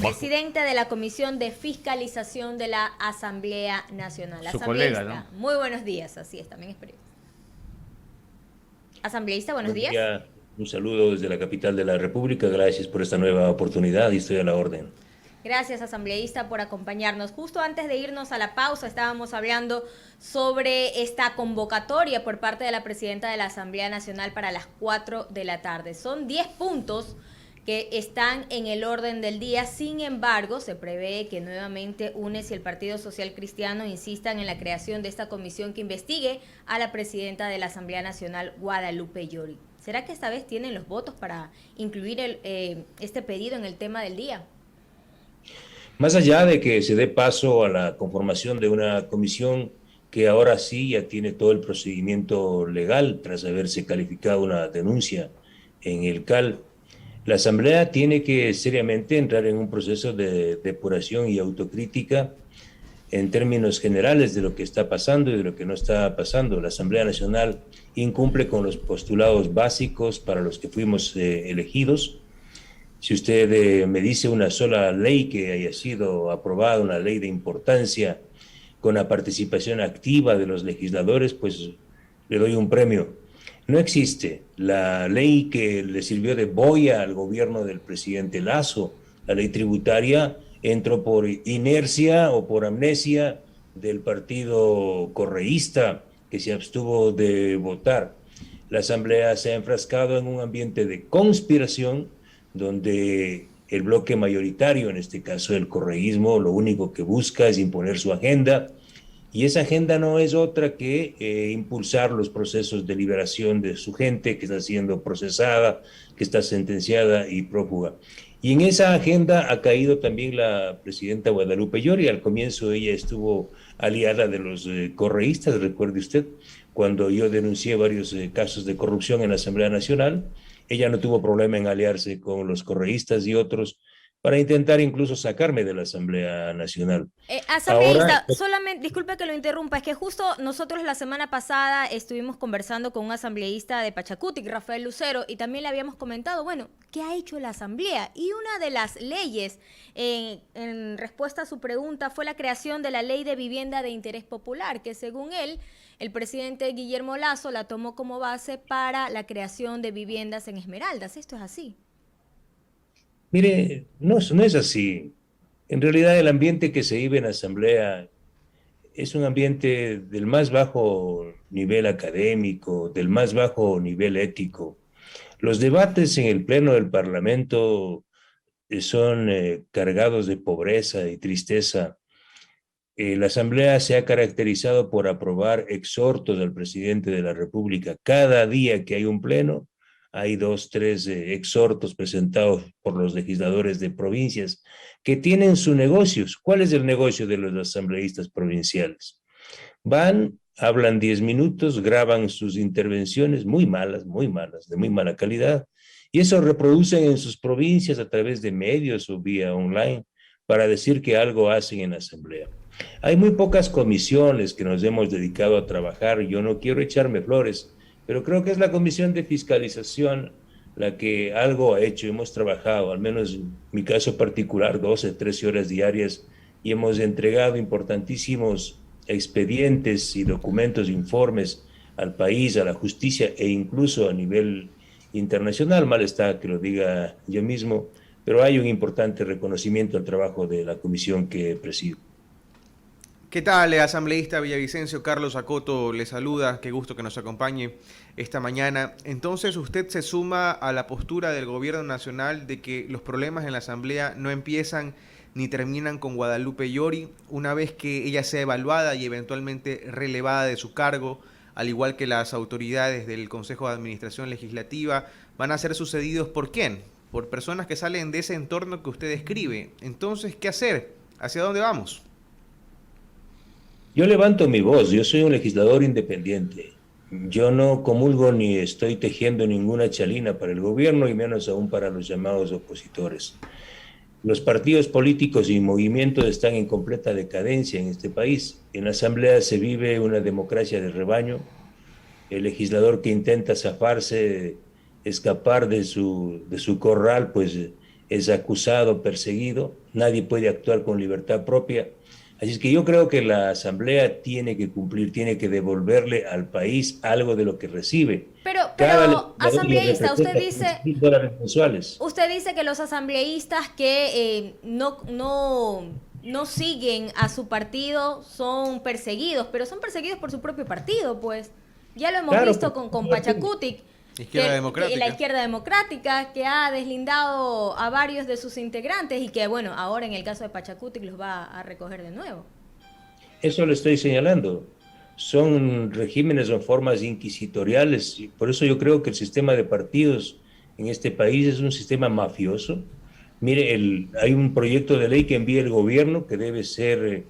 Presidente de la Comisión de Fiscalización de la Asamblea Nacional. Su Asambleísta, colega, ¿no? muy buenos días, así es, también es periodista. Asambleísta, buenos Buen días. día, un saludo desde la capital de la República. Gracias por esta nueva oportunidad y estoy a la orden. Gracias, asambleísta, por acompañarnos. Justo antes de irnos a la pausa, estábamos hablando sobre esta convocatoria por parte de la presidenta de la Asamblea Nacional para las 4 de la tarde. Son 10 puntos que están en el orden del día. Sin embargo, se prevé que nuevamente UNES y el Partido Social Cristiano insistan en la creación de esta comisión que investigue a la presidenta de la Asamblea Nacional, Guadalupe Llori. ¿Será que esta vez tienen los votos para incluir este pedido en el tema del día? Más allá de que se dé paso a la conformación de una comisión que ahora sí ya tiene todo el procedimiento legal tras haberse calificado una denuncia en el CAL, la Asamblea tiene que seriamente entrar en un proceso de depuración y autocrítica en términos generales de lo que está pasando y de lo que no está pasando. La Asamblea Nacional incumple con los postulados básicos para los que fuimos elegidos. Si usted me dice una sola ley que haya sido aprobada, una ley de importancia, con la participación activa de los legisladores, pues le doy un premio. No existe. La ley que le sirvió de boya al gobierno del presidente Lasso, la ley tributaria, entró por inercia o por amnesia del partido correísta que se abstuvo de votar. La Asamblea se ha enfrascado en un ambiente de conspiración donde el bloque mayoritario, en este caso el correísmo, lo único que busca es imponer su agenda, y esa agenda no es otra que impulsar los procesos de liberación de su gente que está siendo procesada, que está sentenciada y prófuga. Y en esa agenda ha caído también la presidenta Guadalupe Llori. Al comienzo ella estuvo aliada de los correístas, recuerde usted, cuando yo denuncié varios casos de corrupción en la Asamblea Nacional. Ella no tuvo problema en aliarse con los correístas y otros para intentar incluso sacarme de la Asamblea Nacional. Ahora, Asambleísta, solamente, disculpe que lo interrumpa, es que justo nosotros la semana pasada estuvimos conversando con un asambleísta de Pachacutic, Rafael Lucero, y también le habíamos comentado, bueno, ¿qué ha hecho la Asamblea? Y una de las leyes, en respuesta a su pregunta, fue la creación de la Ley de Vivienda de Interés Popular, que según él, el presidente Guillermo Lasso la tomó como base para la creación de viviendas en Esmeraldas. ¿Esto es así? mire, no es así. En realidad el ambiente que se vive en la Asamblea es un ambiente del más bajo nivel académico, del más bajo nivel ético. Los debates en el Pleno del Parlamento son cargados de pobreza y tristeza. La Asamblea se ha caracterizado por aprobar exhortos al presidente de la República. Cada día que hay un pleno, hay dos, tres exhortos presentados por los legisladores de provincias que tienen sus negocios. ¿Cuál es el negocio de los asambleístas provinciales? Van, hablan 10 minutos, graban sus intervenciones muy malas, de muy mala calidad, y eso reproducen en sus provincias a través de medios o vía online para decir que algo hacen en la Asamblea. Hay muy pocas comisiones que nos hemos dedicado a trabajar. Yo no quiero echarme flores, pero creo que es la comisión de fiscalización la que algo ha hecho. Hemos trabajado, al menos en mi caso particular, 12, 13 horas diarias y hemos entregado importantísimos expedientes y documentos, informes al país, a la justicia e incluso a nivel internacional. Mal está que lo diga yo mismo, pero hay un importante reconocimiento al trabajo de la comisión que presido. ¿Qué tal, asambleísta Villavicencio? Carlos Acoto le saluda, qué gusto que nos acompañe esta mañana. Entonces, usted se suma a la postura del gobierno nacional de que los problemas en la asamblea no empiezan ni terminan con Guadalupe Llori, una vez que ella sea evaluada y eventualmente relevada de su cargo, al igual que las autoridades del Consejo de Administración Legislativa, van a ser sucedidos ¿por quién? Por personas que salen de ese entorno que usted describe. Entonces, ¿qué hacer? ¿Hacia dónde vamos? Yo levanto mi voz, yo soy un legislador independiente. Yo no comulgo ni estoy tejiendo ninguna chalina para el gobierno y menos aún para los llamados opositores. Los partidos políticos y movimientos están en completa decadencia en este país. En la Asamblea se vive una democracia de rebaño. El legislador que intenta zafarse, escapar de su corral, pues es acusado, perseguido, nadie puede actuar con libertad propia. Así es que yo creo que la Asamblea tiene que cumplir, tiene que devolverle al país algo de lo que recibe. Cada Pero legislador le asambleísta, representa $15,000 mensuales. usted dice que los asambleístas que no siguen a su partido son perseguidos, pero son perseguidos por su propio partido, pues. Ya lo hemos Claro, visto con Pachacutic, Izquierda Democrática. la izquierda democrática, que ha deslindado a varios de sus integrantes y que, bueno, ahora en el caso de Pachacutic los va a recoger de nuevo. Eso lo estoy señalando. Son regímenes o formas inquisitoriales. Y por eso yo creo que el sistema de partidos en este país es un sistema mafioso. Mire, hay un proyecto de ley que envía el gobierno que debe ser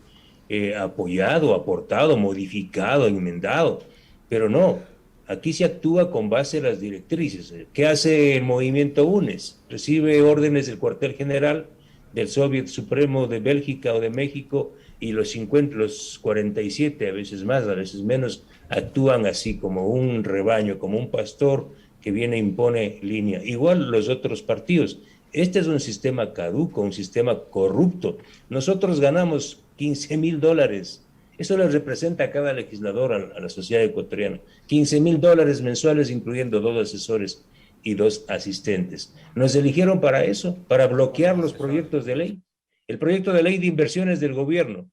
apoyado, aportado, modificado, enmendado. Pero no, aquí se actúa con base a las directrices. ¿Qué hace el movimiento UNES? Recibe órdenes del cuartel general, del Soviet Supremo de Bélgica o de México, y los 50, los 47, a veces más, a veces menos, actúan así como un rebaño, como un pastor que viene e impone línea. Igual los otros partidos. Este es un sistema caduco, un sistema corrupto. Nosotros ganamos $15,000. Eso le representa a cada legislador, a la sociedad ecuatoriana. $15,000 mensuales, incluyendo 2 asesores y 2 asistentes. Nos eligieron para eso, para bloquear los proyectos de ley. El proyecto de ley de inversiones del gobierno,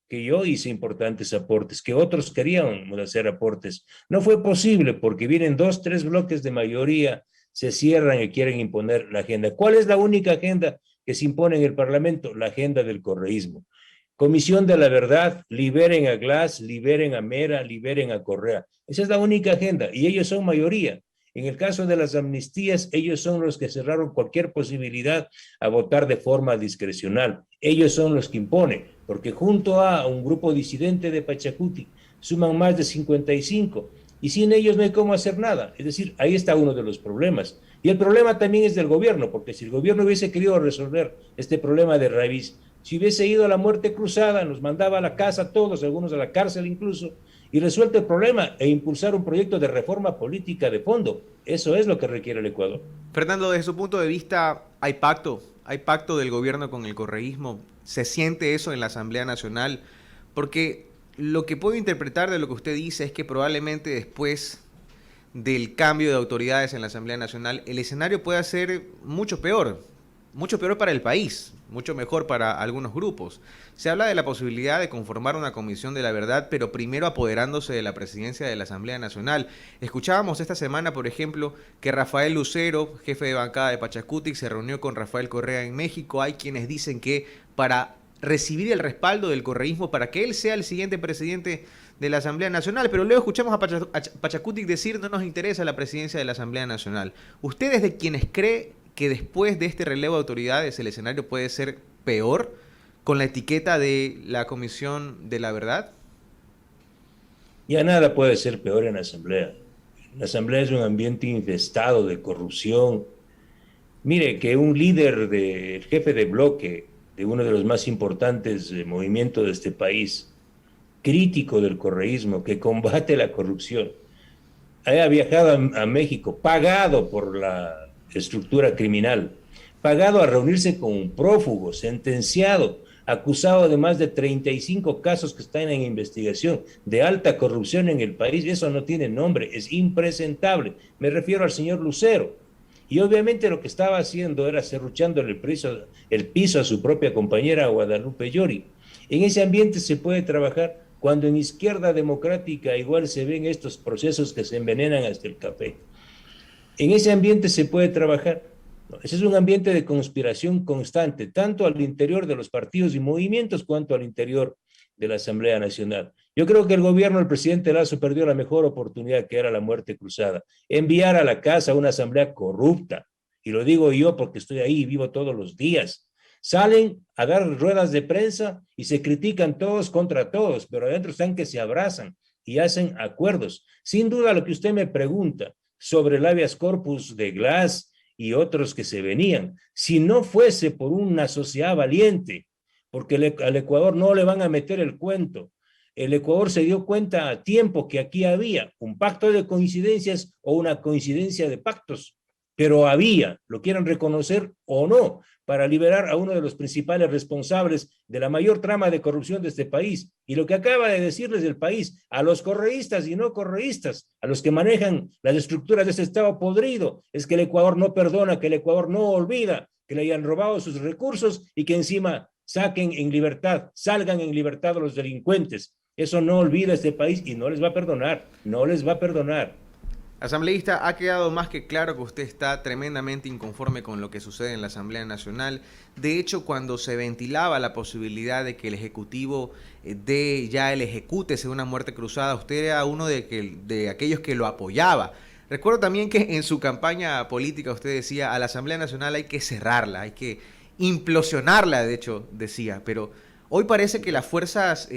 que yo hice importantes aportes, que otros querían hacer aportes. No fue posible porque vienen 2, 3 bloques de mayoría, se cierran y quieren imponer la agenda. ¿Cuál es la única agenda que se impone en el Parlamento? La agenda del correísmo. Comisión de la Verdad, liberen a Glass, liberen a Mera, liberen a Correa. Esa es la única agenda y ellos son mayoría. En el caso de las amnistías, ellos son los que cerraron cualquier posibilidad a votar de forma discrecional. Ellos son los que imponen, porque junto a un grupo disidente de Pachacuti suman más de 55 y sin ellos no hay cómo hacer nada. Es decir, ahí está uno de los problemas. Y el problema también es del gobierno, porque si el gobierno hubiese querido resolver este problema de raíz, si hubiese ido a la muerte cruzada, nos mandaba a la casa a todos, algunos a la cárcel incluso, y resuelto el problema e impulsar un proyecto de reforma política de fondo. Eso es lo que requiere el Ecuador. Fernando, desde su punto de vista, ¿hay pacto del gobierno con el correísmo? ¿Se siente eso en la Asamblea Nacional? Porque lo que puedo interpretar de lo que usted dice es que probablemente después del cambio de autoridades en la Asamblea Nacional, el escenario pueda ser mucho peor para el país, mucho mejor para algunos grupos. Se habla de la posibilidad de conformar una comisión de la verdad, pero primero apoderándose de la presidencia de la Asamblea Nacional. Escuchábamos esta semana, por ejemplo, que Rafael Lucero, jefe de bancada de Pachacutic, se reunió con Rafael Correa en México. Hay quienes dicen que para recibir el respaldo del correísmo, para que él sea el siguiente presidente de la Asamblea Nacional, pero luego escuchamos a Pachacutic decir no nos interesa la presidencia de la Asamblea Nacional. ¿Usted es de quienes cree que después de este relevo de autoridades el escenario puede ser peor con la etiqueta de la Comisión de la Verdad? Ya nada puede ser peor en la Asamblea. La Asamblea es un ambiente infestado de corrupción. Mire, que un líder, el jefe de bloque de uno de los más importantes movimientos de este país, crítico del correísmo, que combate la corrupción, haya viajado a México, pagado por la estructura criminal, pagado a reunirse con un prófugo, sentenciado, acusado de más de 35 casos que están en investigación de alta corrupción en el país. Eso no tiene nombre, es impresentable. Me refiero al señor Lucero. Y obviamente lo que estaba haciendo era serruchándole el piso a su propia compañera Guadalupe Llori. En ese ambiente se puede trabajar cuando en izquierda democrática igual se ven estos procesos que se envenenan hasta el café. En ese ambiente se puede trabajar. Ese es un ambiente de conspiración constante, tanto al interior de los partidos y movimientos cuanto al interior de la Asamblea Nacional. Yo creo que el gobierno del presidente Lasso perdió la mejor oportunidad, que era la muerte cruzada. Enviar a la casa a una asamblea corrupta, y lo digo yo porque estoy ahí y vivo todos los días. Salen a dar ruedas de prensa y se critican todos contra todos, pero adentro están que se abrazan y hacen acuerdos. Sin duda lo que usted me pregunta sobre el habeas corpus de Glass y otros que se venían, si no fuese por una sociedad valiente, porque al Ecuador no le van a meter el cuento. El Ecuador se dio cuenta a tiempo que aquí había un pacto de coincidencias o una coincidencia de pactos. pero había, lo quieran reconocer o no, para liberar a uno de los principales responsables de la mayor trama de corrupción de este país. Y lo que acaba de decirles el país, a los correístas y no correístas, a los que manejan las estructuras de este Estado podrido, es que el Ecuador no perdona, que el Ecuador no olvida, que le hayan robado sus recursos y que encima saquen en libertad, salgan en libertad a los delincuentes. Eso no olvida este país y no les va a perdonar, no les va a perdonar. Asambleísta, ha quedado más que claro que usted está tremendamente inconforme con lo que sucede en la Asamblea Nacional. De hecho, cuando se ventilaba la posibilidad de que el Ejecutivo dé ya el ejecútese de una muerte cruzada, usted era uno de aquellos que lo apoyaba. Recuerdo también que en su campaña política usted decía, a la Asamblea Nacional hay que cerrarla, hay que implosionarla, de hecho, decía, pero hoy parece que las fuerzas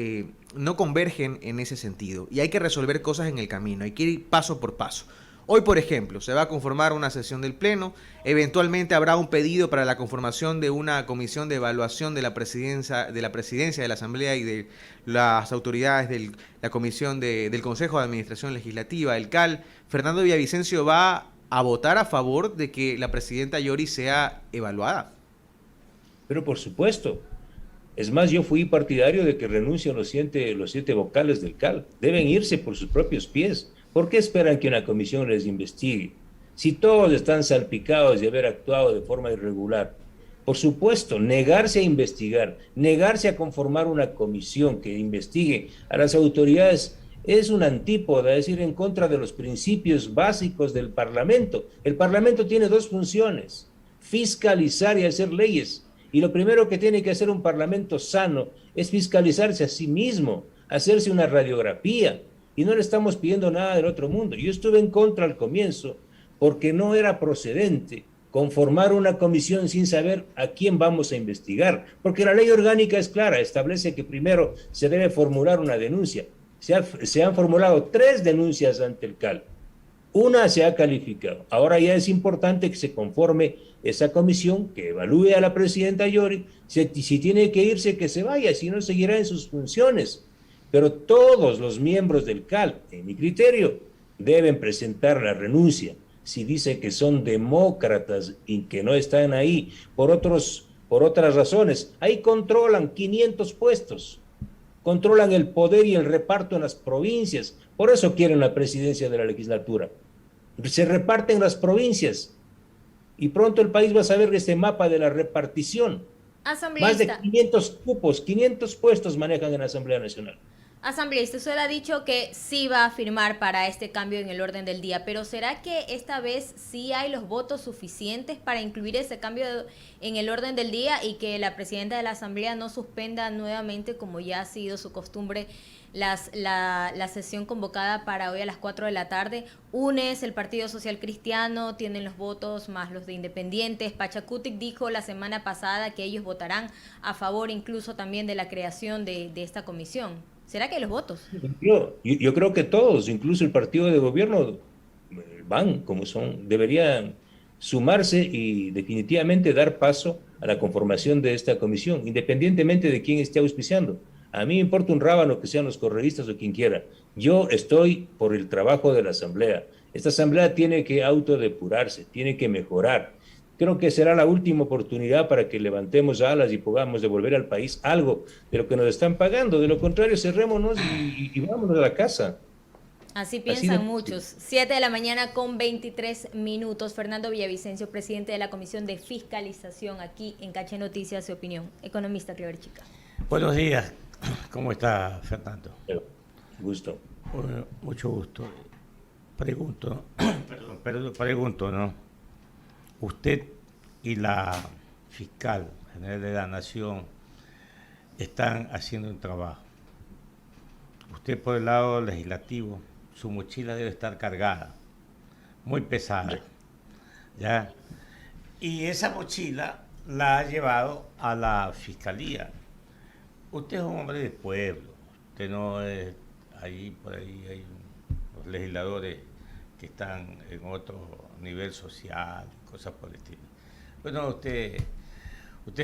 no convergen en ese sentido y hay que resolver cosas en el camino, hay que ir paso por paso. Hoy, por ejemplo, se va a conformar una sesión del Pleno, eventualmente habrá un pedido para la conformación de una comisión de evaluación de la presidencia de la Asamblea y de las autoridades de la Comisión del Consejo de Administración Legislativa, el CAL. Fernando Villavicencio va a votar a favor de que la presidenta Yori sea evaluada. Pero por supuesto, es más, yo fui partidario de que renuncien los siete vocales del CAL. Deben irse por sus propios pies. ¿Por qué esperan que una comisión les investigue? Si todos están salpicados de haber actuado de forma irregular. Por supuesto, negarse a investigar, negarse a conformar una comisión que investigue a las autoridades es una antípoda, es ir en contra de los principios básicos del Parlamento. El Parlamento tiene dos funciones: fiscalizar y hacer leyes. Y lo primero que tiene que hacer un parlamento sano es fiscalizarse a sí mismo, hacerse una radiografía. Y no le estamos pidiendo nada del otro mundo. Yo estuve en contra al comienzo porque no era procedente conformar una comisión sin saber a quién vamos a investigar. Porque la ley orgánica es clara, establece que primero se debe formular una denuncia. Se han formulado 3 denuncias ante el CAL. Una se ha calificado. Ahora ya es importante que se conforme esa comisión que evalúe a la presidenta Yori. Si tiene que irse, que se vaya, si no seguirá en sus funciones. Pero todos los miembros del CAL, en mi criterio, deben presentar la renuncia. Si dice que son demócratas y que no están ahí por otras razones, ahí controlan 500 puestos, controlan el poder y el reparto en las provincias. Por eso quieren la presidencia de la legislatura. Se reparten las provincias y pronto el país va a saber este mapa de la repartición. Más de 500 cupos, 500 puestos manejan en la Asamblea Nacional. Asambleísta, usted ha dicho que sí va a firmar para este cambio en el orden del día, pero ¿será que esta vez sí hay los votos suficientes para incluir ese cambio en el orden del día y que la presidenta de la Asamblea no suspenda nuevamente, como ya ha sido su costumbre, la sesión convocada para hoy a las 4 de la tarde? UNES, el Partido Social Cristiano, tienen los votos más los de Independientes. Pachacutic dijo la semana pasada que ellos votarán a favor incluso también de la creación de esta comisión. ¿Será que hay los votos? Yo creo que todos, incluso el partido de gobierno, van como son, deberían sumarse y definitivamente dar paso a la conformación de esta comisión, independientemente de quién esté auspiciando. A mí me importa un rábano que sean los correístas o quien quiera. Yo estoy por el trabajo de la Asamblea. Esta Asamblea tiene que autodepurarse, tiene que mejorar. Creo que será la última oportunidad para que levantemos alas y podamos devolver al país algo de lo que nos están pagando. De lo contrario, cerrémonos y vámonos a la casa. Así piensan muchos. 7 de la mañana con 23 minutos. Fernando Villavicencio, presidente de la Comisión de Fiscalización aquí en Caché Noticias y Opinión. Economista, Clever Chica. Buenos días. ¿Cómo está, Fernando? Gusto. Mucho gusto. Pregunto, pregunto, ¿no? Usted y la fiscal general de la Nación están haciendo un trabajo. Usted por el lado legislativo, su mochila debe estar cargada, muy pesada, ¿ya? Y esa mochila la ha llevado a la fiscalía. Usted es un hombre del pueblo, usted no es ahí, por ahí hay los legisladores que están en otro nivel social, cosas por el estilo. Bueno, usted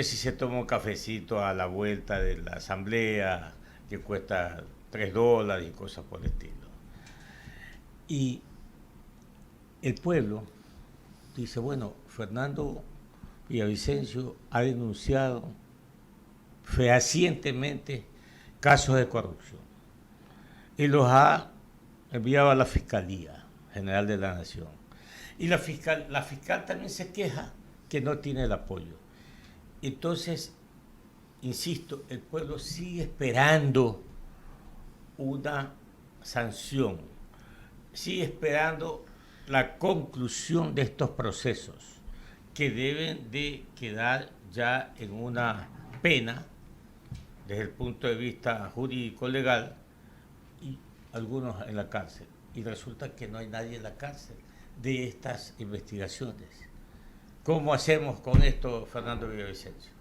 sí se toma un cafecito a la vuelta de la asamblea que cuesta $3 y cosas por el estilo. Y el pueblo dice, bueno, Fernando Villavicencio ha denunciado fehacientemente casos de corrupción y los ha enviado a la Fiscalía General de la Nación. Y la fiscal también se queja que no tiene el apoyo. Entonces, insisto, el pueblo sigue esperando una sanción, sigue esperando la conclusión de estos procesos que deben de quedar ya en una pena desde el punto de vista jurídico legal y algunos en la cárcel. Y resulta que no hay nadie en la cárcel de estas investigaciones. ¿Cómo hacemos con esto, Fernando Villavicencio?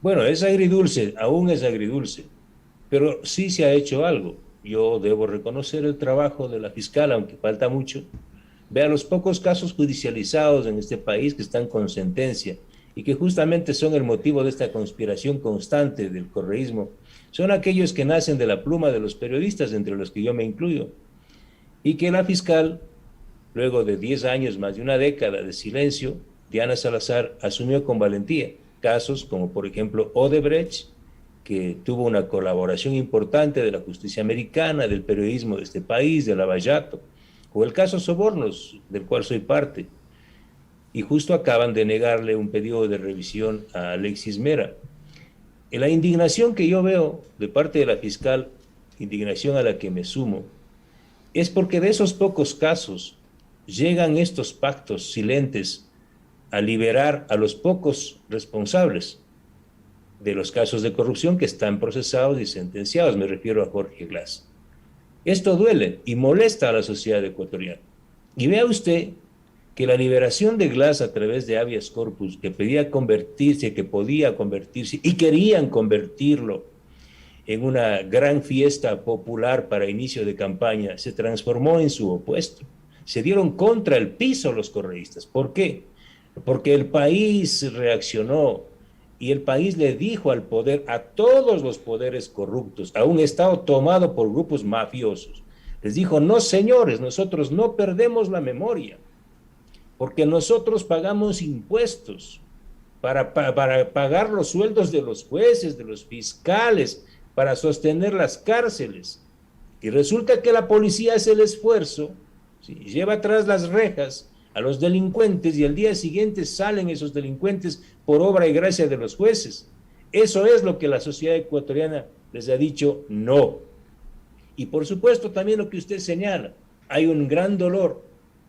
Bueno, es agridulce, aún es agridulce, pero sí se ha hecho algo. Yo debo reconocer el trabajo de la fiscal, aunque falta mucho. Vea los pocos casos judicializados en este país que están con sentencia y que justamente son el motivo de esta conspiración constante del correísmo. Son aquellos que nacen de la pluma de los periodistas, entre los que yo me incluyo, y que la fiscal, luego de 10 años, más de una década de silencio, Diana Salazar asumió con valentía casos como, por ejemplo, Odebrecht, que tuvo una colaboración importante de la justicia americana, del periodismo de este país, de Lavallato, o el caso Sobornos, del cual soy parte. Y justo acaban de negarle un pedido de revisión a Alexis Mera. En la indignación que yo veo de parte de la fiscal, indignación a la que me sumo, es porque de esos pocos casos llegan estos pactos silentes a liberar a los pocos responsables de los casos de corrupción que están procesados y sentenciados. Me refiero a Jorge Glass. Esto duele y molesta a la sociedad ecuatoriana. Y vea usted que la liberación de Glass a través de habeas corpus, que pedía convertirse, que podía convertirse, y querían convertirlo en una gran fiesta popular para inicio de campaña, se transformó en su opuesto. Se dieron contra el piso los correístas. ¿Por qué? Porque el país reaccionó y el país le dijo al poder, a todos los poderes corruptos, a un Estado tomado por grupos mafiosos, les dijo, no señores, nosotros no perdemos la memoria, porque nosotros pagamos impuestos para pagar los sueldos de los jueces, de los fiscales, para sostener las cárceles. Y resulta que la policía hace el esfuerzo, ¿sí?, lleva atrás las rejas a los delincuentes y al día siguiente salen esos delincuentes por obra y gracia de los jueces. Eso es lo que la sociedad ecuatoriana les ha dicho no. Y por supuesto también lo que usted señala, hay un gran dolor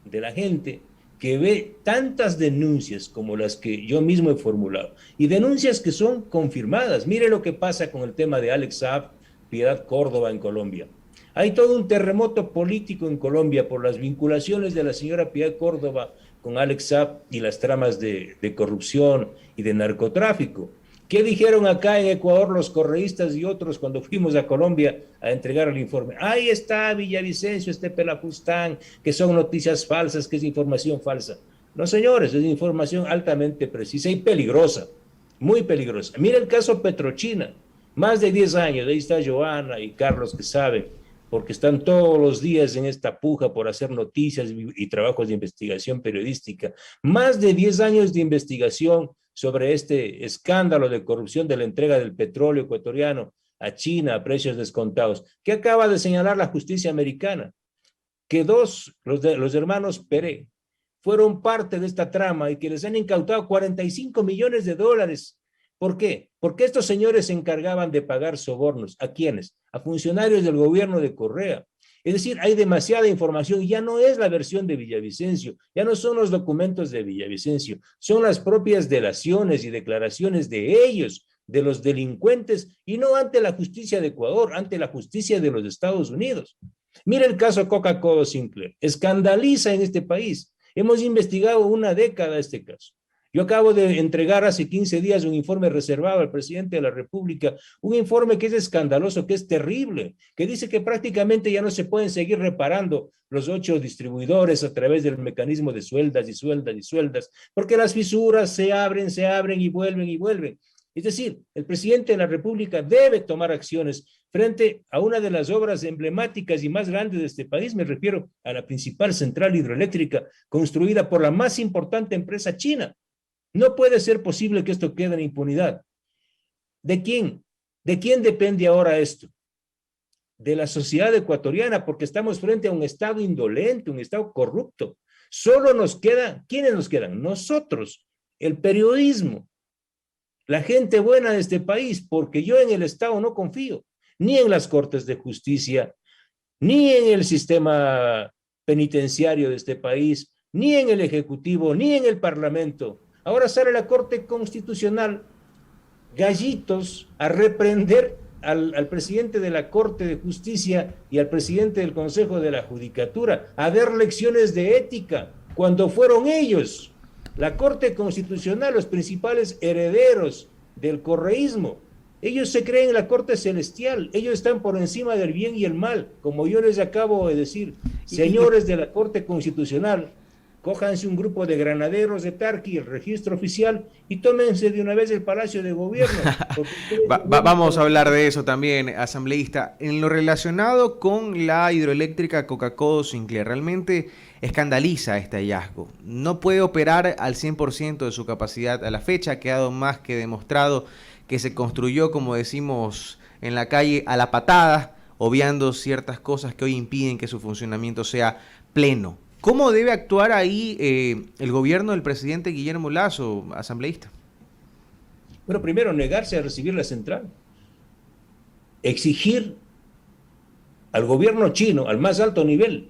de la gente que ve tantas denuncias como las que yo mismo he formulado, y denuncias que son confirmadas. Mire lo que pasa con el tema de Alex Saab, Piedad Córdoba en Colombia. Hay todo un terremoto político en Colombia por las vinculaciones de la señora Piedad Córdoba con Alex Saab y las tramas de corrupción y de narcotráfico. ¿Qué dijeron acá en Ecuador los correístas y otros cuando fuimos a Colombia a entregar el informe? Ahí está Villavicencio, este pelafustán, que son noticias falsas, que es información falsa. No, señores, es información altamente precisa y peligrosa, muy peligrosa. Mira el caso Petrochina, más de 10 años, ahí está Joana y Carlos que saben, porque están todos los días en esta puja por hacer noticias y trabajos de investigación periodística. Más de 10 años de investigación sobre este escándalo de corrupción de la entrega del petróleo ecuatoriano a China a precios descontados, que acaba de señalar la justicia americana, que los hermanos Pérez fueron parte de esta trama y que les han incautado 45 millones de dólares. ¿Por qué? Porque estos señores se encargaban de pagar sobornos. ¿A quiénes? A funcionarios del gobierno de Correa. Es decir, hay demasiada información y ya no es la versión de Villavicencio, ya no son los documentos de Villavicencio, son las propias delaciones y declaraciones de ellos, de los delincuentes, y no ante la justicia de Ecuador, ante la justicia de los Estados Unidos. Mira el caso Coca-Cola Sinclair, escandaliza en este país. Hemos investigado una década este caso. Yo acabo de entregar hace 15 días un informe reservado al presidente de la República, un informe que es escandaloso, que es terrible, que dice que prácticamente ya no se pueden seguir reparando los 8 distribuidores a través del mecanismo de sueldas y sueldas y sueldas, porque las fisuras se abren y vuelven y vuelven. Es decir, el presidente de la República debe tomar acciones frente a una de las obras emblemáticas y más grandes de este país. Me refiero a la principal central hidroeléctrica construida por la más importante empresa china. No puede ser posible que esto quede en impunidad. ¿De quién? ¿De quién depende ahora esto? De la sociedad ecuatoriana, porque estamos frente a un Estado indolente, un Estado corrupto. Solo nos queda, ¿quiénes nos quedan? Nosotros, el periodismo, la gente buena de este país, porque yo en el Estado no confío, ni en las Cortes de Justicia, ni en el sistema penitenciario de este país, ni en el Ejecutivo, ni en el Parlamento. Ahora sale la Corte Constitucional, gallitos, a reprender al presidente de la Corte de Justicia y al presidente del Consejo de la Judicatura, a dar lecciones de ética, cuando fueron ellos, la Corte Constitucional, los principales herederos del correísmo. Ellos se creen en la Corte Celestial, ellos están por encima del bien y el mal, como yo les acabo de decir. Señores de la Corte Constitucional, cójanse un grupo de granaderos de Tarqui, el registro oficial, y tómense de una vez el Palacio de Gobierno. Vamos a hablar de eso también, asambleísta. En lo relacionado con la hidroeléctrica Coca-Cola Sinclair, realmente escandaliza este hallazgo. No puede operar al 100% de su capacidad a la fecha, ha quedado más que demostrado que se construyó, como decimos en la calle, a la patada, obviando ciertas cosas que hoy impiden que su funcionamiento sea pleno. ¿Cómo debe actuar ahí el gobierno del presidente Guillermo Lasso, asambleísta? Bueno, primero, negarse a recibir la central. Exigir al gobierno chino, al más alto nivel,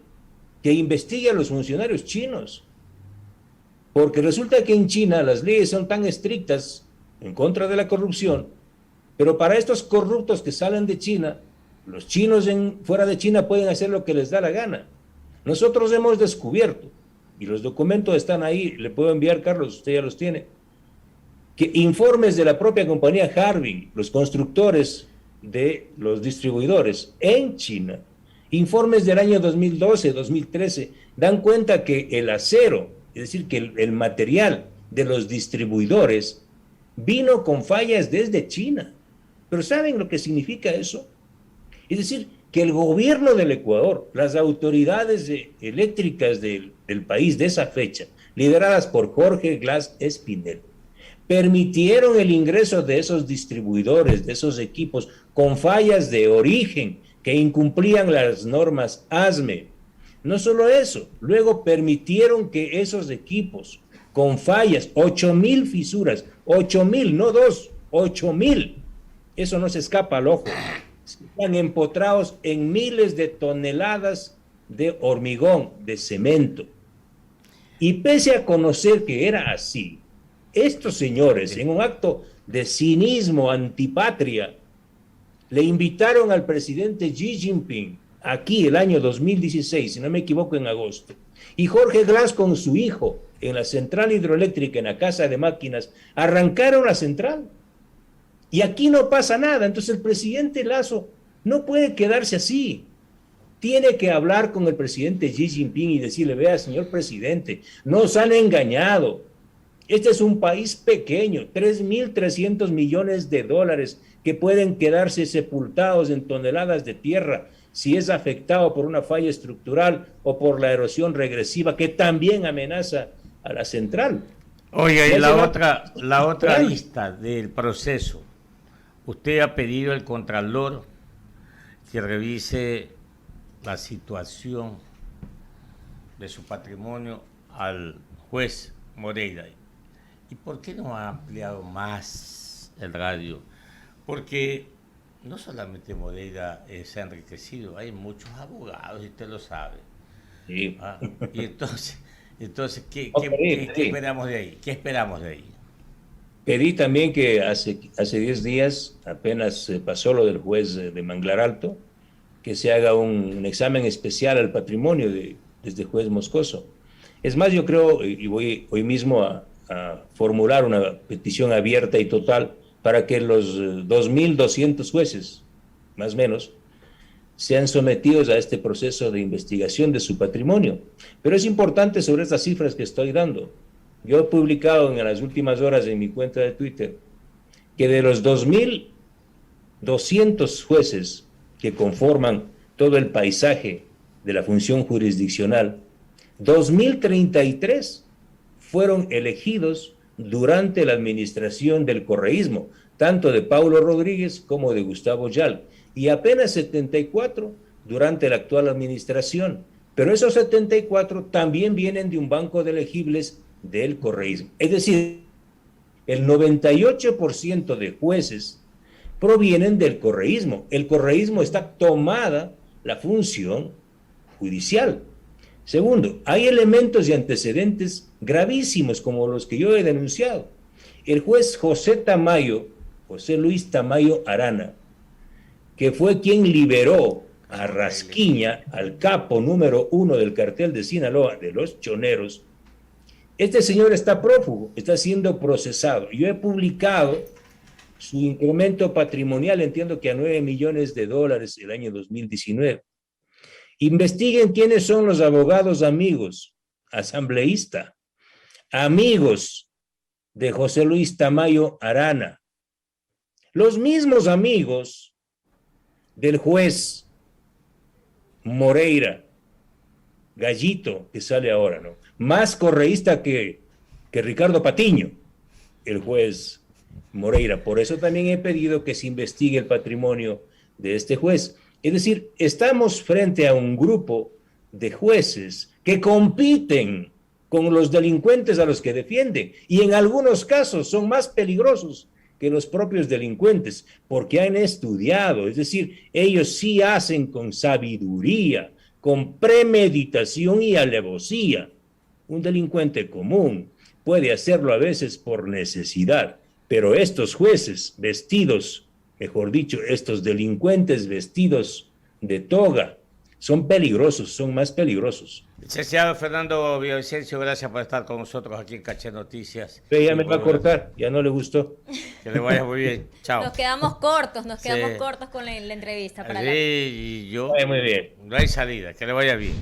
que investigue a los funcionarios chinos. Porque resulta que en China las leyes son tan estrictas en contra de la corrupción, pero para estos corruptos que salen de China, los chinos fuera de China pueden hacer lo que les da la gana. Nosotros hemos descubierto, y los documentos están ahí, le puedo enviar, Carlos, usted ya los tiene, que informes de la propia compañía Harbin, los constructores de los distribuidores en China, informes del año 2012, 2013, dan cuenta que el acero, es decir, que el material de los distribuidores vino con fallas desde China. Pero ¿saben lo que significa eso? Es decir, que el gobierno del Ecuador, las autoridades eléctricas del país de esa fecha, lideradas por Jorge Glass Espinel, permitieron el ingreso de esos distribuidores, de esos equipos con fallas de origen que incumplían las normas ASME. No solo eso, luego permitieron que esos equipos con fallas, 8,000 fisuras, 8,000, no 2, 8,000, eso no se escapa al ojo, están empotrados en miles de toneladas de hormigón, de cemento. Y pese a conocer que era así, estos señores, en un acto de cinismo, antipatria, le invitaron al presidente Xi Jinping, aquí el año 2016, si no me equivoco, en agosto, y Jorge Glass con su hijo, en la central hidroeléctrica, en la Casa de Máquinas, arrancaron la central. Y aquí no pasa nada. Entonces el presidente Lasso no puede quedarse así. Tiene que hablar con el presidente Xi Jinping y decirle: vea, señor presidente, nos han engañado. Este es un país pequeño, 3.300 millones de dólares que pueden quedarse sepultados en toneladas de tierra si es afectado por una falla estructural o por la erosión regresiva que también amenaza a la central. Oiga, y la otra lista del proceso. Usted ha pedido al Contralor que revise la situación de su patrimonio al juez Moreira. ¿Y por qué no ha ampliado más el radio? Porque no solamente Moreira se ha enriquecido, hay muchos abogados, y usted lo sabe. Sí. Y entonces ¿qué esperamos de ahí? ¿Qué esperamos de ahí? Pedí también que hace 10 días, apenas pasó lo del juez de Manglar Alto, que se haga un examen especial al patrimonio de este juez Moscoso. Es más, yo creo, y voy hoy mismo a formular una petición abierta y total para que los 2.200 jueces, más o menos, sean sometidos a este proceso de investigación de su patrimonio. Pero es importante sobre estas cifras que estoy dando. Yo he publicado en las últimas horas en mi cuenta de Twitter que de los 2.200 jueces que conforman todo el paisaje de la función jurisdiccional, 2.033 fueron elegidos durante la administración del correísmo, tanto de Paulo Rodríguez como de Gustavo Yal, y apenas 74 durante la actual administración. Pero esos 74 también vienen de un banco de elegibles del correísmo. Es decir, el 98% de jueces provienen del correísmo. El correísmo está tomada la función judicial. Segundo, hay elementos y antecedentes gravísimos como los que yo he denunciado. El juez José Luis Tamayo Arana, que fue quien liberó a Rasquiña, al capo número 1 del cartel de Sinaloa, de los choneros, este señor está prófugo, está siendo procesado. Yo he publicado su incremento patrimonial, entiendo que a $9 millones el año 2019. Investiguen quiénes son los abogados amigos, asambleísta, amigos de José Luis Tamayo Arana, los mismos amigos del juez Moreira, Gallito, que sale ahora, ¿no? Más correísta que Ricardo Patiño, el juez Moreira. Por eso también he pedido que se investigue el patrimonio de este juez. Es decir, estamos frente a un grupo de jueces que compiten con los delincuentes a los que defienden, y en algunos casos son más peligrosos que los propios delincuentes, porque han estudiado, es decir, ellos sí hacen con sabiduría, con premeditación y alevosía. Un delincuente común puede hacerlo a veces por necesidad, pero estos jueces vestidos, mejor dicho, estos delincuentes vestidos de toga, son peligrosos, son más peligrosos. Licenciado Fernando Villavicencio, gracias por estar con nosotros aquí en Caché Noticias. Pero ya me va a cortar, ya no le gustó. Que le vaya muy bien, chao. Nos quedamos cortos con la entrevista. Sí, y yo, Muy bien. no hay salida, que le vaya bien.